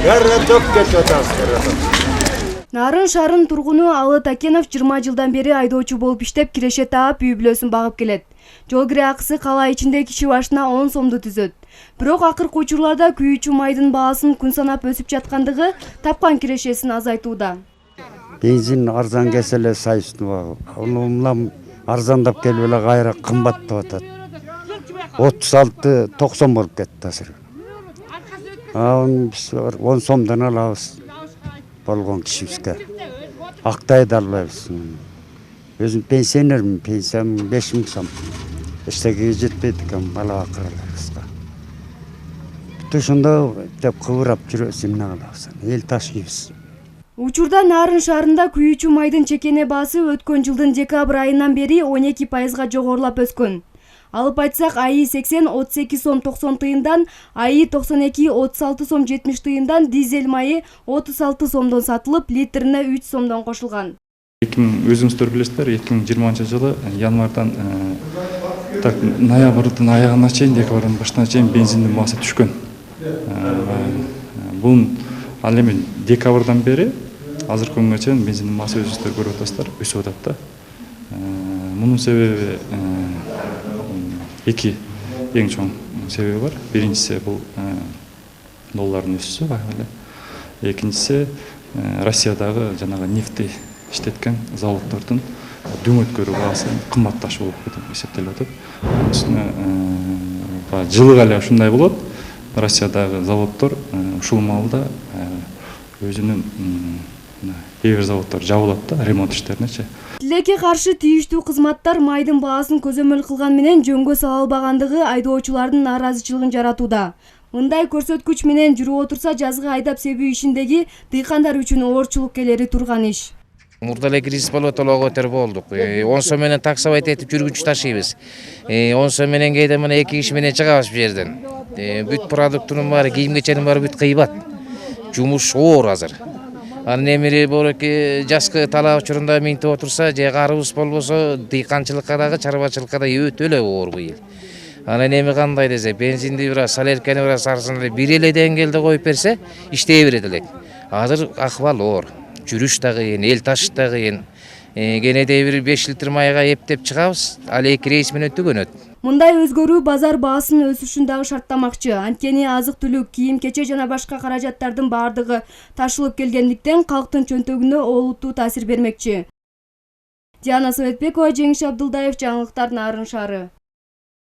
Бәрі тök кетіп атасыздар. Нарын шарын тургуну Алы Такенов 20 жылдан бери айдоочу болуп иштеп, киреше таап үй бүлөсүн багып келет. Жол кире акысы кала ичинде киши башына 10 сомду түзөт. Бирок акыркы учурларда күйүүчү майдын баасын күн санап өсүп жаткандыгы тапкан кирешесин азайтууда. Бензин арзан келсе эле сайысты улам арзандап келип эле кайра кымбаттап атат. 36-90 болуп кетти азыр. Биз 10 сомдон алабыз. Болгон кишибизге актай да албайбыз. Өзүм пенсионермин, пенсиям 5000 сом. Эчтеге жетпейт экен бала акырыбызга. Бүт ошондо деп кыбырап жүрөбүз, эмне кылабыз? Эл ташыйбыз. Учурда Нарын шаарында күйүүчү майдын чекене баасы өткөн жылдын декабрь айынан бери 12% жогорулап өскөн. Алып айтсак, АИ 80 38 сом 90 тыйындан, АИ 92 36 сом 70 тыйындан, дизель майы 36 сомдон сатылып, литрине 3 сомдон кошулган. Өзүңүздөр билесиздер, 2020 жылы январдан ноябрдын аягына чейин, декабрдын башына чейин бензиндин баасы түшкөн. Бул ал эми декабрдан бери азыркы күнгө чейин бензиндин баасы өзүңүздөр көрүп атасыздар, өсүп атат да. Мунун себеби эки эң чоң себеби бар. Биринчиси бул доллардын өсүшү эле. Экинчиси Россиядагы жанагы нефти иштеткен заводдордун дөңөткөрүү баасы кымбатташуу болуп эсептелип атат. Жылыга эле ушундай болот. Россиядагы заводдор ушул маалда өзүнүн кээ бир заводдор жабылат да, ремонт иштеринечи. Тилекке каршы тийиштүү кызматтар майдын баасын көзөмөл кылган менен жөнгө сала албагандыгы айдоочулардын нааразычылыгын жаратууда. Мындай көрсөткүч менен жүрүп отурса, жазгы айдап себүү ишиндеги дыйкандар үчүн оорчулук келери турган иш. Мурда эле кризис болуп толого көтөр болдук. 10 сом менен таксовайт этип жүргүнчү ташыйбыз. 10 сом менен кээде мына 2 киши менен чыгабыз бу жерден. Бүт продуктунун баары, кийим кеченин баары бүт кыйбат. Жумуш оор азыр. Анын эмири болоки жазгы талап учурунда минтип отурса, же карыбыз болбосо, дыйканчылыкка дагы, чарбачылыкка да өтө эле оор быйыл. Анан эми кандай десе, бензинди бир солярканы бир сарсын эле бир эле деңгээлде коюп берсе, иштей берет элек. Азыр акыбал оор. Жүрүш да кыйын, эл ташыш да кыйын. Кенеде бир 5 литр майга эптеп чыгабыз, ал 2 рейс менен түгөнөт. Мындай өзгөрүү базар баасынын өсүшүн дагы шарттамакчы. Анткени азык-түлүк, кийим-кече жана башка каражаттардын бардыгы ташылып келгендиктен калктын чөнтөгүнө олуттуу таасир бермекчи. Диана Советбекова, Жеңиш Абдылдаев, жаңылыктар Нарын шаары.